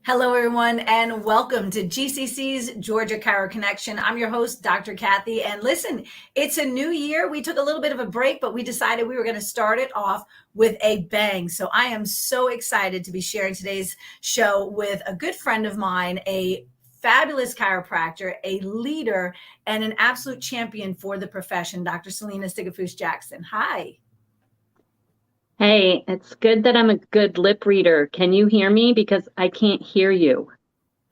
Hello, everyone, and welcome to GCC's Georgia Chiro Connection. I'm your host, Dr. Kathy. And listen, it's a new year. We took a little bit of a break, but we decided we were going to start it off with a bang. So I am so excited to be sharing today's show with a good friend of mine, a fabulous chiropractor, a leader, and an absolute champion for the profession, Dr. Selina Sigafoose Jackson. Hi. Hey, it's good that I'm a good lip reader. Can you hear me? Because I can't hear you.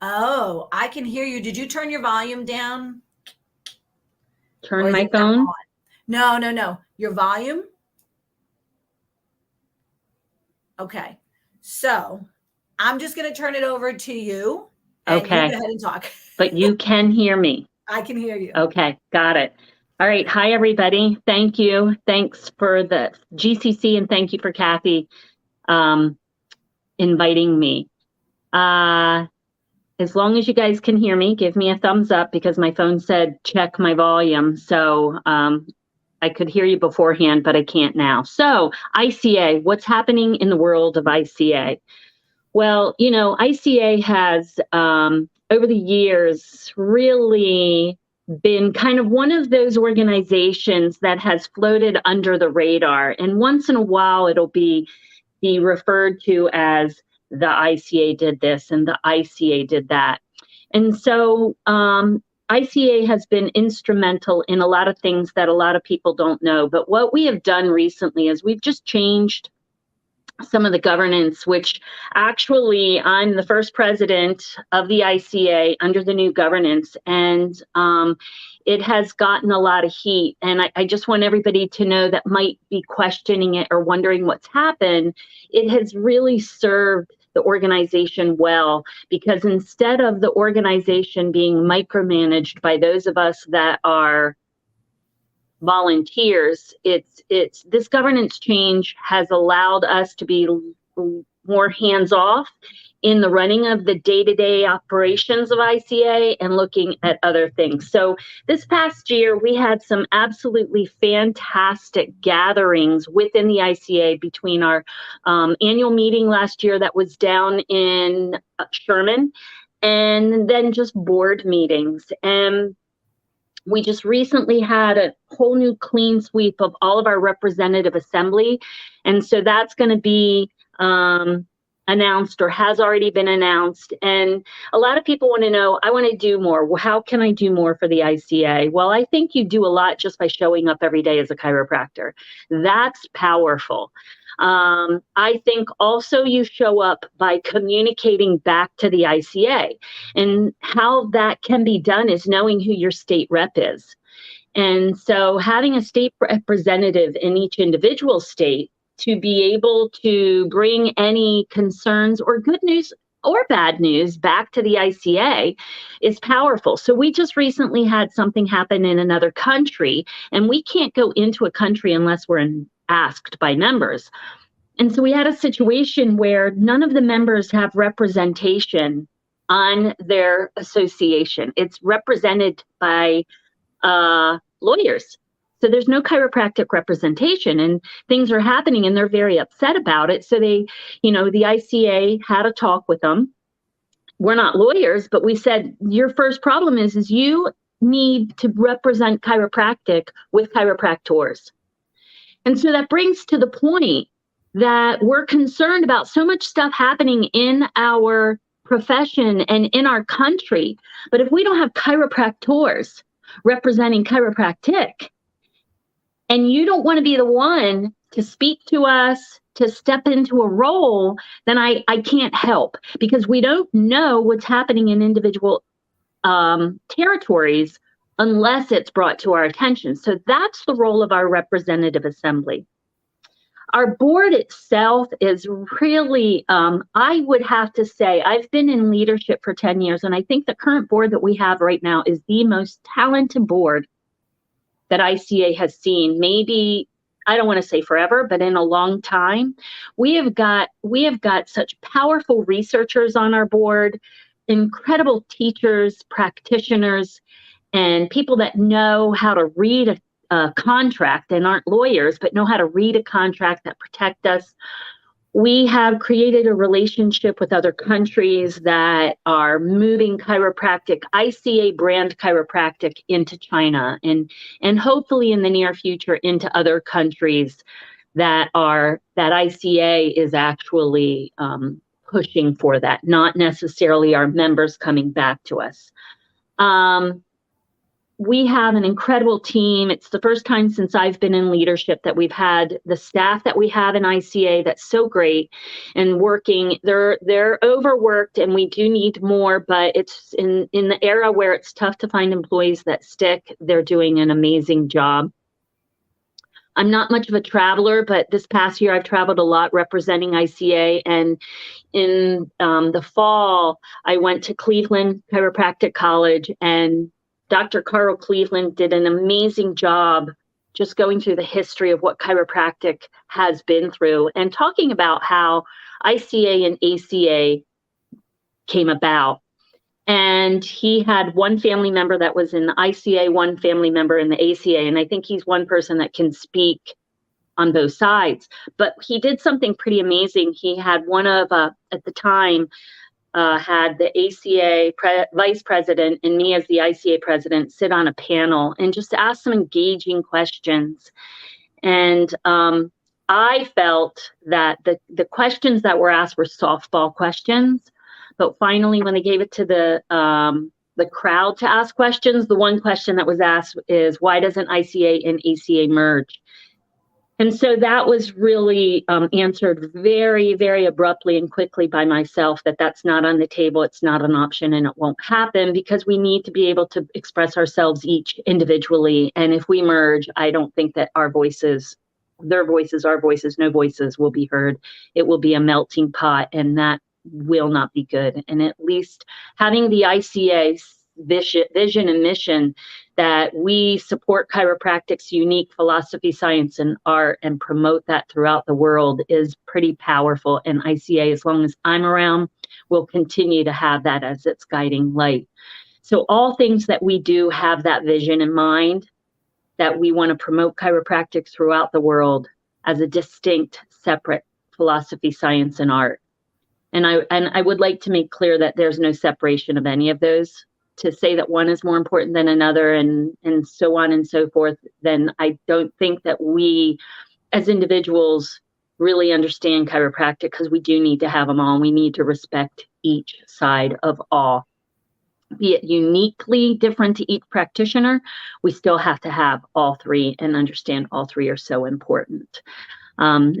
Oh, I can hear you. Did you turn your volume down? Turn my phone. No. Your volume? Okay. So I'm just going to turn it over to you. And Okay. You go ahead and talk. But you can hear me. I can hear you. Okay, got it. All right. Hi, everybody. Thank you. Thanks for the GCC and thank you for Kathy inviting me. As long as you guys can hear me, give me a thumbs up because my phone said check my volume. So I could hear you beforehand, but I can't now. So ICA, what's happening in the world of ICA? Well, ICA has over the years really been kind of one of those organizations that has floated under the radar. And once in a while, it'll be referred to as the ICA did this and the ICA did that. And so ICA has been instrumental in a lot of things that a lot of people don't know. But what we have done recently is we've just changed some of the governance, which actually I'm the first president of the ICA under the new governance. And it has gotten a lot of heat. And I just want everybody to know that might be questioning it or wondering what's happened. It has really served the organization well, because instead of the organization being micromanaged by those of us that are volunteers, it's this governance change has allowed us to be more hands-off in the running of the day-to-day operations of ICA and looking at other things. So this past year, we had some absolutely fantastic gatherings within the ICA between our annual meeting last year that was down in Sherman, and then just board meetings. And we just recently had a whole new clean sweep of all of our representative assembly. And so that's going to be announced or has already been announced. And a lot of people want to know, I want to do more. Well, how can I do more for the ICA? Well, I think you do a lot just by showing up every day as a chiropractor. That's powerful. I think also you show up by communicating back to the ICA, and how that can be done is knowing who your state rep is. And so having a state representative in each individual state to be able to bring any concerns or good news or bad news back to the ICA is powerful. So we just recently had something happen in another country, and we can't go into a country unless we're asked by members. And so we had a situation where none of the members have representation on their association. It's represented by lawyers. So there's no chiropractic representation, and things are happening and they're very upset about it. So they, the ICA had a talk with them. We're not lawyers, but we said, your first problem is you need to represent chiropractic with chiropractors. And so that brings to the point that we're concerned about so much stuff happening in our profession and in our country. But if we don't have chiropractors representing chiropractic, and you don't want to be the one to speak to us, to step into a role, then I can't help, because we don't know what's happening in individual territories unless it's brought to our attention. So that's the role of our representative assembly. Our board itself is really, I would have to say, I've been in leadership for 10 years, and I think the current board that we have right now is the most talented board that ICA has seen, maybe, I don't want to say forever, but in a long time. We have got such powerful researchers on our board, incredible teachers, practitioners, and people that know how to read a contract and aren't lawyers, but know how to read a contract that protect us. We have created a relationship with other countries that are moving chiropractic, ICA brand chiropractic, into China, and hopefully in the near future into other countries that ICA is actually pushing for that, not necessarily our members coming back to us. We have an incredible team. It's the first time since I've been in leadership that we've had the staff that we have in ICA that's so great and working. They're overworked and we do need more, but it's in the era where it's tough to find employees that stick. They're doing an amazing job. I'm not much of a traveler, but this past year I've traveled a lot representing ICA. And in the fall, I went to Cleveland Chiropractic College, and Dr. Carl Cleveland did an amazing job just going through the history of what chiropractic has been through and talking about how ICA and ACA came about. And he had one family member that was in the ICA, one family member in the ACA. And I think he's one person that can speak on both sides. But he did something pretty amazing. He had one of, at the time, had the ACA vice president and me as the ICA president sit on a panel and just ask some engaging questions. And I felt that the questions that were asked were softball questions. But finally, when they gave it to the crowd to ask questions, the one question that was asked is, why doesn't ICA and ACA merge? And so that was really answered very, very abruptly and quickly by myself, that that's not on the table, it's not an option, and it won't happen, because we need to be able to express ourselves each individually. And if we merge, I don't think that our voices, their voices, our voices, no voices will be heard. It will be a melting pot, and that will not be good. And at least having the ICA vision and mission that we support chiropractic's unique philosophy, science, and art, and promote that throughout the world is pretty powerful. And ICA, as long as I'm around, will continue to have that as its guiding light. So all things that we do have that vision in mind, that we want to promote chiropractic throughout the world as a distinct, separate philosophy, science, and art. And I would like to make clear that there's no separation of any of those. To say that one is more important than another and so on and so forth, then I don't think that we as individuals really understand chiropractic, because we do need to have them all. And we need to respect each side of all. Be it uniquely different to each practitioner, we still have to have all three and understand all three are so important.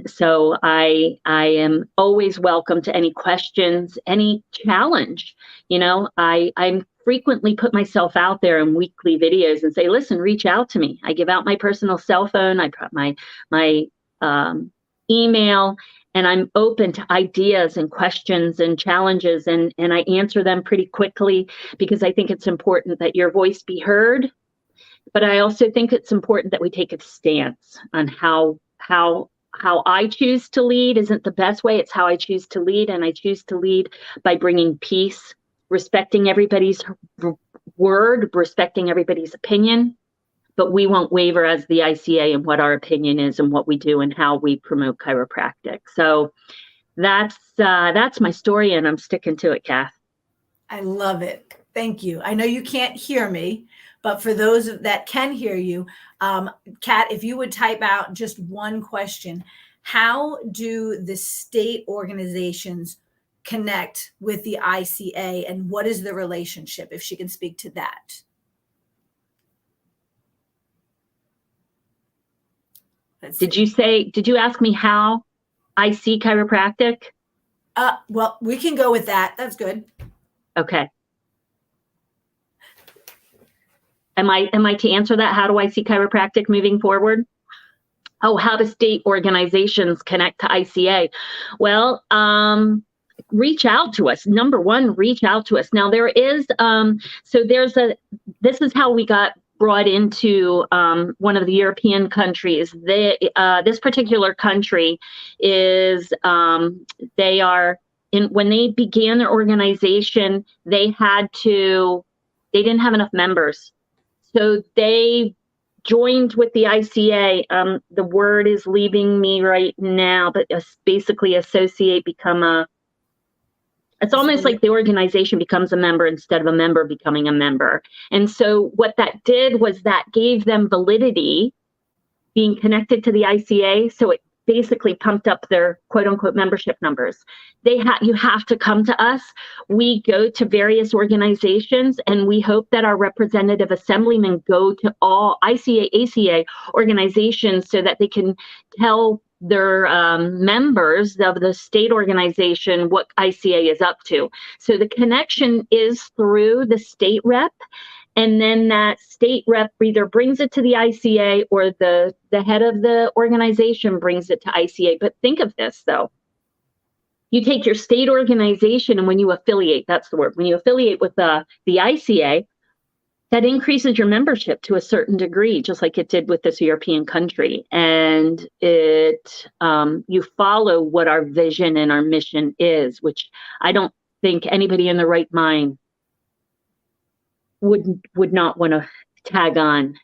So I am always welcome to any questions, any challenge. You know, I'm frequently put myself out there in weekly videos and say, listen, reach out to me. I give out my personal cell phone. I put my email, and I'm open to ideas and questions and challenges. And I answer them pretty quickly, because I think it's important that your voice be heard. But I also think it's important that we take a stance on how I choose to lead isn't the best way. It's how I choose to lead. And I choose to lead by bringing peace, respecting everybody's word, respecting everybody's opinion. But we won't waver as the ICA in what our opinion is and what we do and how we promote chiropractic. So that's my story, and I'm sticking to it, Kath. I love it. Thank you. I know you can't hear me, but for those that can hear you, Kat, if you would type out just one question: how do the state organizations connect with the ICA, and what is the relationship, if she can speak to that? Did you ask me how I see chiropractic? Well, we can go with that. That's good. Okay. Am I to answer that? How do I see chiropractic moving forward? Oh, how do state organizations connect to ICA? Well, reach out to us. Number one, reach out to us. Now there is, this is how we got brought into one of the European countries. This particular country is, when they began their organization, they didn't have enough members. So they joined with the ICA. The word is leaving me right now, but basically associate, it's almost like the organization becomes a member instead of a member becoming a member. And so what that did was that gave them validity being connected to the ICA. So it basically pumped up their quote unquote membership numbers. You have to come to us. We go to various organizations, and we hope that our representative assemblymen go to all ICA, ACA organizations so that they can tell their members of the state organization what ICA is up to. So the connection is through the state rep. And then that state rep either brings it to the ICA or the head of the organization brings it to ICA. But think of this, though. You take your state organization, and when you affiliate, that's the word, when you affiliate with the ICA, that increases your membership to a certain degree, just like it did with this European country. And you follow what our vision and our mission is, which I don't think anybody in their right mind would not want to tag on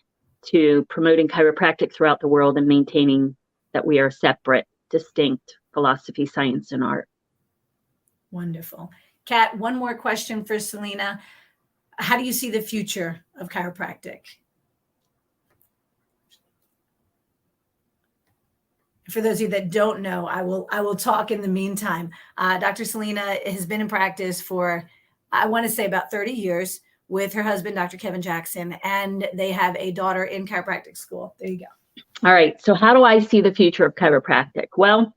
to promoting chiropractic throughout the world and maintaining that we are separate, distinct philosophy, science, and art. Wonderful. Kat, one more question for Selina. How do you see the future of chiropractic? For those of you that don't know, I will talk in the meantime. Dr. Selina has been in practice for, I want to say, about 30 years with her husband, Dr. Kevin Jackson, and they have a daughter in chiropractic school. There you go. All right. So how do I see the future of chiropractic? Well,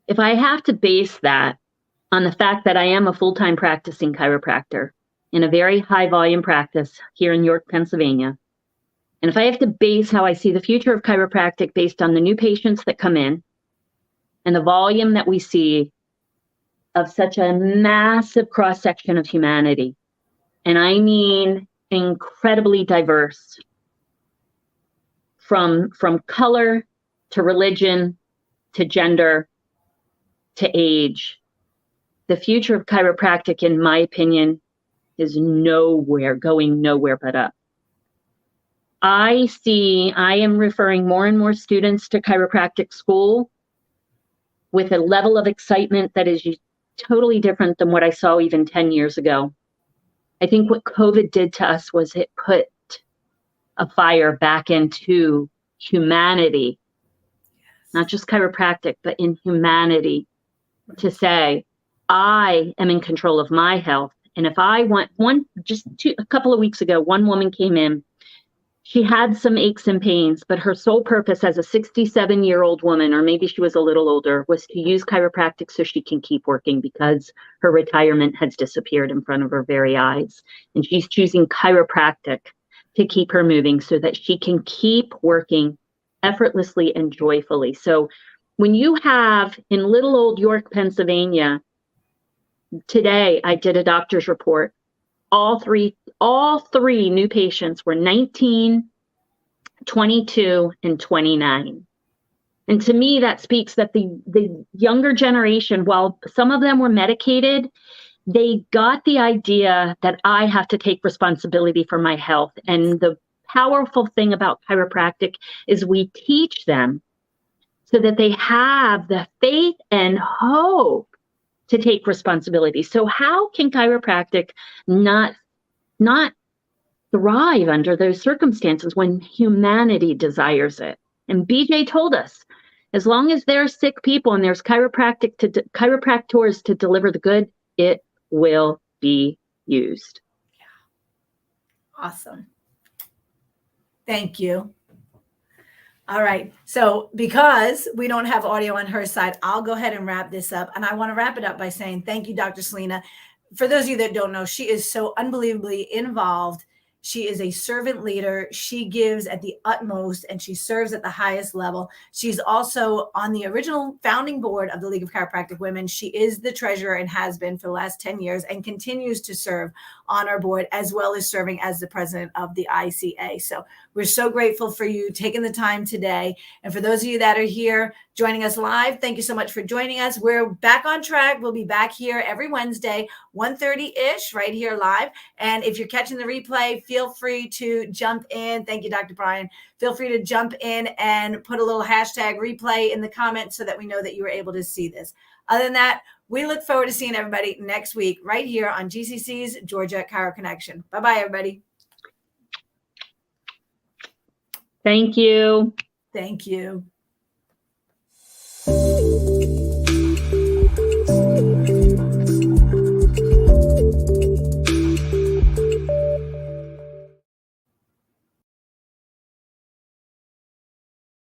if I have to base that on the fact that I am a full-time practicing chiropractor in a very high volume practice here in York, Pennsylvania, and if I have to base how I see the future of chiropractic based on the new patients that come in and the volume that we see of such a massive cross-section of humanity, and I mean incredibly diverse, from color to religion to gender to age, the future of chiropractic, in my opinion, is going nowhere but up. I am referring more and more students to chiropractic school with a level of excitement that is totally different than what I saw even 10 years ago. I think what COVID did to us was it put a fire back into humanity, not just chiropractic, but in humanity, to say, I am in control of my health. And if I want a couple of weeks ago, one woman came in. She had some aches and pains, but her sole purpose as a 67-year-old woman, or maybe she was a little older, was to use chiropractic so she can keep working because her retirement has disappeared in front of her very eyes. And she's choosing chiropractic to keep her moving so that she can keep working effortlessly and joyfully. So when you have in little old York, Pennsylvania, today I did a doctor's report. All three new patients were 19, 22, and 29. And to me, that speaks that the younger generation, while some of them were medicated, they got the idea that I have to take responsibility for my health. And the powerful thing about chiropractic is we teach them so that they have the faith and hope to take responsibility. So how can chiropractic not thrive under those circumstances when humanity desires it? And BJ told us, as long as there's sick people and there's chiropractors to deliver the good, it will be used. Awesome. Thank you. All right. So because we don't have audio on her side, I'll go ahead and wrap this up. And I want to wrap it up by saying thank you, Dr. Selina. For those of you that don't know, she is so unbelievably involved. She is a servant leader. She gives at the utmost and she serves at the highest level. She's also on the original founding board of the League of Chiropractic Women. She is the treasurer and has been for the last 10 years and continues to serve on our board, as well as serving as the president of the ICA. So we're so grateful for you taking the time today. And for those of you that are here joining us live. Thank you so much for joining us. We're back on track. We'll be back here every Wednesday, 1:30-ish, right here live. And if you're catching the replay, feel free to jump in. Thank you, Dr. Brian. Feel free to jump in and put a little hashtag replay in the comments so that we know that you were able to see this. Other than that, we look forward to seeing everybody next week right here on GCC's Georgia Chiro Connection. Bye-bye, everybody. Thank you. Thank you.